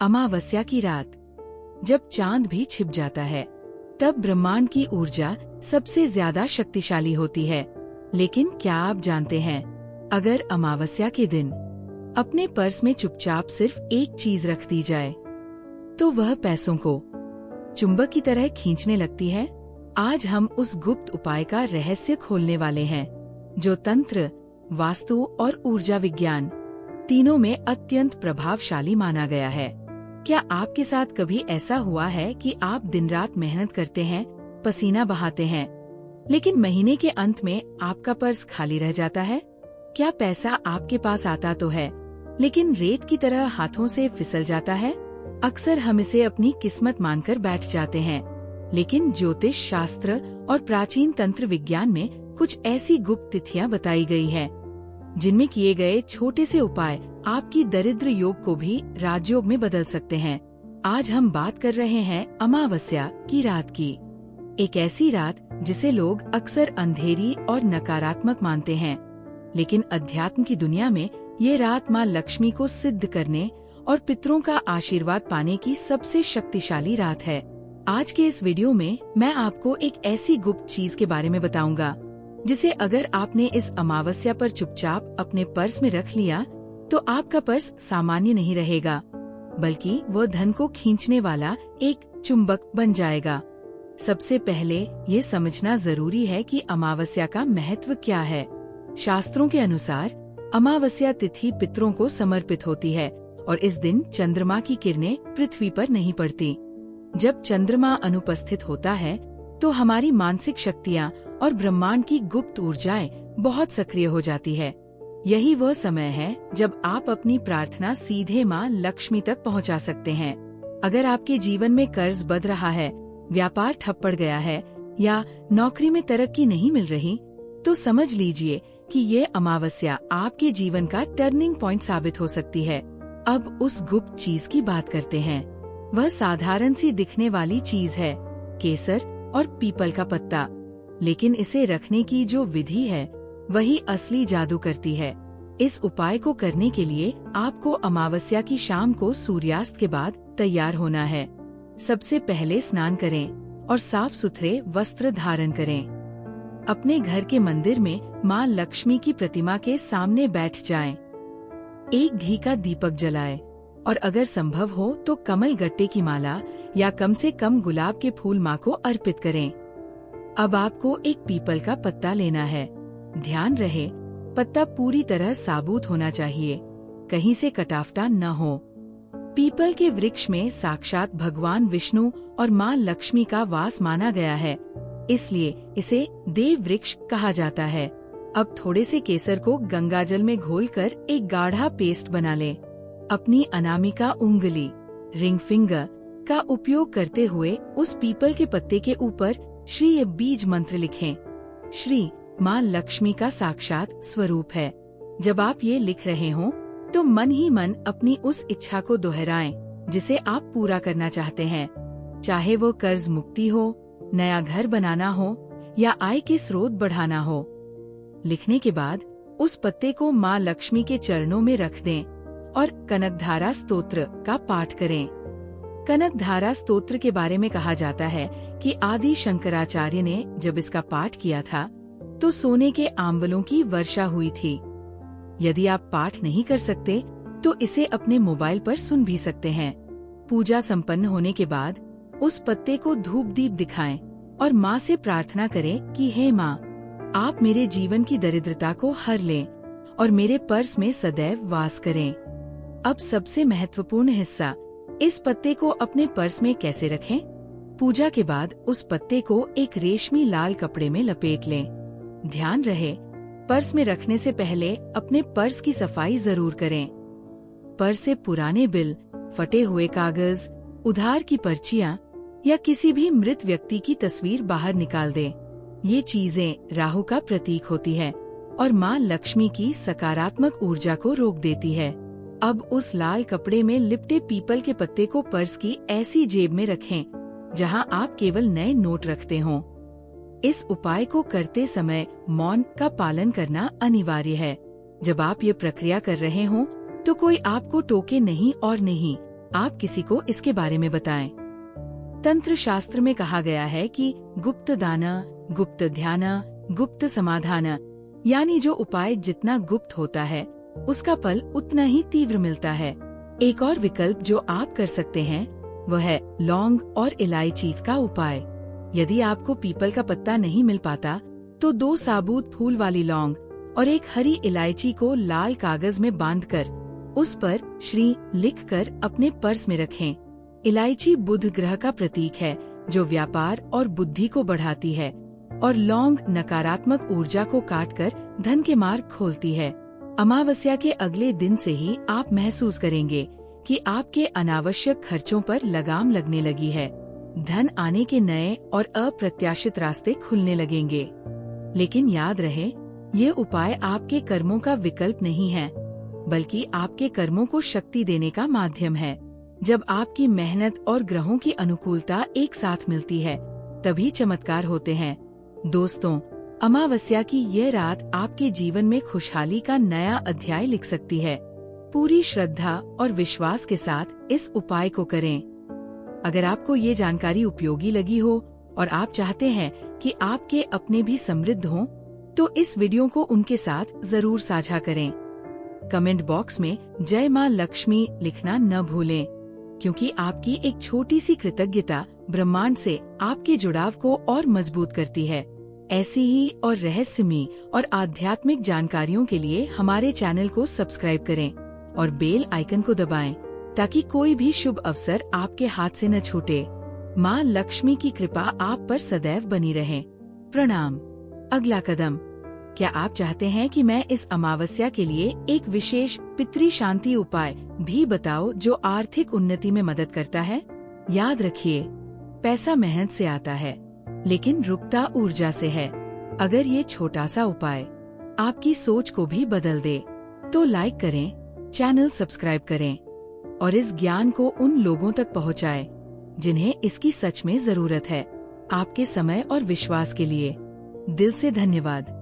अमावस्या की रात, जब चांद भी छिप जाता है, तब ब्रह्मांड की ऊर्जा सबसे ज्यादा शक्तिशाली होती है। लेकिन क्या आप जानते हैं, अगर अमावस्या के दिन अपने पर्स में चुपचाप सिर्फ एक चीज रख दी जाए, तो वह पैसों को चुंबक की तरह खींचने लगती है। आज हम उस गुप्त उपाय का रहस्य खोलने वाले हैं, जो तंत्र, वास्तु और ऊर्जा विज्ञान तीनों में अत्यंत प्रभावशाली माना गया है। क्या आपके साथ कभी ऐसा हुआ है कि आप दिन रात मेहनत करते हैं, पसीना बहाते हैं, लेकिन महीने के अंत में आपका पर्स खाली रह जाता है? क्या पैसा आपके पास आता तो है, लेकिन रेत की तरह हाथों से फिसल जाता है? अक्सर हम इसे अपनी किस्मत मानकर बैठ जाते हैं, लेकिन ज्योतिष शास्त्र और प्राचीन तंत्र विज्ञान में कुछ ऐसी गुप्त तिथियां बताई गई हैं, जिनमें किए गए छोटे से उपाय आपकी दरिद्र योग को भी राजयोग में बदल सकते हैं। आज हम बात कर रहे हैं अमावस्या की रात की, एक ऐसी रात जिसे लोग अक्सर अंधेरी और नकारात्मक मानते हैं, लेकिन अध्यात्म की दुनिया में ये रात माँ लक्ष्मी को सिद्ध करने और पितरों का आशीर्वाद पाने की सबसे शक्तिशाली रात है। आज के इस वीडियो में मैं आपको एक ऐसी गुप्त चीज के बारे में बताऊंगा, जिसे अगर आपने इस अमावस्या पर चुपचाप अपने पर्स में रख लिया, तो आपका पर्स सामान्य नहीं रहेगा, बल्कि वह धन को खींचने वाला एक चुंबक बन जाएगा। सबसे पहले ये समझना जरूरी है कि अमावस्या का महत्व क्या है। शास्त्रों के अनुसार अमावस्या तिथि पितरों को समर्पित होती है और इस दिन चंद्रमा की किरणें पृथ्वी पर नहीं पड़ती। जब चंद्रमा अनुपस्थित होता है, तो हमारी मानसिक शक्तियाँ और ब्रह्मांड की गुप्त ऊर्जाएं बहुत सक्रिय हो जाती है। यही वह समय है जब आप अपनी प्रार्थना सीधे माँ लक्ष्मी तक पहुँचा सकते हैं। अगर आपके जीवन में कर्ज बढ़ रहा है, व्यापार ठप पड़ गया है या नौकरी में तरक्की नहीं मिल रही, तो समझ लीजिए कि ये अमावस्या आपके जीवन का टर्निंग पॉइंट साबित हो सकती है। अब उस गुप्त चीज की बात करते हैं। वह साधारण सी दिखने वाली चीज है, केसर और पीपल का पत्ता, लेकिन इसे रखने की जो विधि है, वही असली जादू करती है। इस उपाय को करने के लिए आपको अमावस्या की शाम को सूर्यास्त के बाद तैयार होना है। सबसे पहले स्नान करें और साफ सुथरे वस्त्र धारण करें। अपने घर के मंदिर में माँ लक्ष्मी की प्रतिमा के सामने बैठ जाएं। एक घी का दीपक जलाएं और अगर संभव हो तो कमल गट्टे की माला या कम से कम गुलाब के फूल माँ को अर्पित करें। अब आपको एक पीपल का पत्ता लेना है। ध्यान रहे, पत्ता पूरी तरह साबुत होना चाहिए, कहीं से कटाफटा न हो। पीपल के वृक्ष में साक्षात भगवान विष्णु और माँ लक्ष्मी का वास माना गया है, इसलिए इसे देव वृक्ष कहा जाता है। अब थोड़े से केसर को गंगाजल में घोलकर एक गाढ़ा पेस्ट बना लें। अपनी अनामिका उंगली, रिंग फिंगर का उपयोग करते हुए उस पीपल के पत्ते के ऊपर श्री बीज मंत्र लिखें। श्री माँ लक्ष्मी का साक्षात स्वरूप है। जब आप ये लिख रहे हों, तो मन ही मन अपनी उस इच्छा को दोहराएं जिसे आप पूरा करना चाहते हैं। चाहे वो कर्ज मुक्ति हो, नया घर बनाना हो या आय के स्रोत बढ़ाना हो। लिखने के बाद उस पत्ते को माँ लक्ष्मी के चरणों में रख दें और कनकधारा स्तोत्र का पाठ करें। कनकधारा स्तोत्र के बारे में कहा जाता है कि आदि शंकराचार्य ने जब इसका पाठ किया था, तो सोने के आंवलों की वर्षा हुई थी। यदि आप पाठ नहीं कर सकते, तो इसे अपने मोबाइल पर सुन भी सकते हैं। पूजा संपन्न होने के बाद उस पत्ते को धूप दीप दिखाएं और माँ से प्रार्थना करें कि हे माँ, आप मेरे जीवन की दरिद्रता को हर लें और मेरे पर्स में सदैव वास करें। अब सबसे महत्वपूर्ण हिस्सा, इस पत्ते को अपने पर्स में कैसे रखें? पूजा के बाद उस पत्ते को एक रेशमी लाल कपड़े में लपेट लें। ध्यान रहे, पर्स में रखने से पहले अपने पर्स की सफाई जरूर करें। पर्स से पुराने बिल, फटे हुए कागज, उधार की पर्चियां या किसी भी मृत व्यक्ति की तस्वीर बाहर निकाल दें। ये चीजें राहु का प्रतीक होती है और माँ लक्ष्मी की सकारात्मक ऊर्जा को रोक देती है। अब उस लाल कपड़े में लिपटे पीपल के पत्ते को पर्स की ऐसी जेब में रखें जहां आप केवल नए नोट रखते हों। इस उपाय को करते समय मौन का पालन करना अनिवार्य है। जब आप ये प्रक्रिया कर रहे हों, तो कोई आपको टोके नहीं और नहीं, आप किसी को इसके बारे में बताएं। तंत्र शास्त्र में कहा गया है कि गुप्त दान, गुप्त ध्यान, गुप्त समाधान, यानी जो उपाय जितना गुप्त होता है उसका फल उतना ही तीव्र मिलता है। एक और विकल्प जो आप कर सकते हैं वह है लौंग और इलायची का उपाय। यदि आपको पीपल का पत्ता नहीं मिल पाता तो 2 साबुत फूल वाली लौंग और एक हरी इलायची को लाल कागज में बांधकर उस पर श्री लिखकर अपने पर्स में रखें। इलायची बुध ग्रह का प्रतीक है जो व्यापार और बुद्धि को बढ़ाती है, और लौंग नकारात्मक ऊर्जा को काटकर धन के मार्ग खोलती है। अमावस्या के अगले दिन से ही आप महसूस करेंगे कि आपके अनावश्यक खर्चों पर लगाम लगने लगी है। धन आने के नए और अप्रत्याशित रास्ते खुलने लगेंगे। लेकिन याद रहे, ये उपाय आपके कर्मों का विकल्प नहीं है, बल्कि आपके कर्मों को शक्ति देने का माध्यम है। जब आपकी मेहनत और ग्रहों की अनुकूलता एक साथ मिलती है तभी चमत्कार होते हैं। दोस्तों, अमावस्या की यह रात आपके जीवन में खुशहाली का नया अध्याय लिख सकती है। पूरी श्रद्धा और विश्वास के साथ इस उपाय को करें। अगर आपको ये जानकारी उपयोगी लगी हो और आप चाहते हैं कि आपके अपने भी समृद्ध हों, तो इस वीडियो को उनके साथ जरूर साझा करें। कमेंट बॉक्स में जय मां लक्ष्मी लिखना न भूलें, क्योंकि आपकी एक छोटी सी कृतज्ञता ब्रह्मांड से आपके जुड़ाव को और मजबूत करती है। ऐसी ही और रहस्यमयी और आध्यात्मिक जानकारियों के लिए हमारे चैनल को सब्सक्राइब करें और बेल आइकन को दबाएं, ताकि कोई भी शुभ अवसर आपके हाथ से न छूटे। माँ लक्ष्मी की कृपा आप पर सदैव बनी रहे। प्रणाम। अगला कदम, क्या आप चाहते हैं कि मैं इस अमावस्या के लिए एक विशेष पितृ शांति उपाय भी बताऊं जो आर्थिक उन्नति में मदद करता है? याद रखिए, पैसा मेहनत से आता है, लेकिन रुकता ऊर्जा से है। अगर ये छोटा सा उपाय आपकी सोच को भी बदल दे, तो लाइक करें, चैनल सब्सक्राइब करें और इस ज्ञान को उन लोगों तक पहुंचाएं जिन्हें इसकी सच में जरूरत है। आपके समय और विश्वास के लिए दिल से धन्यवाद।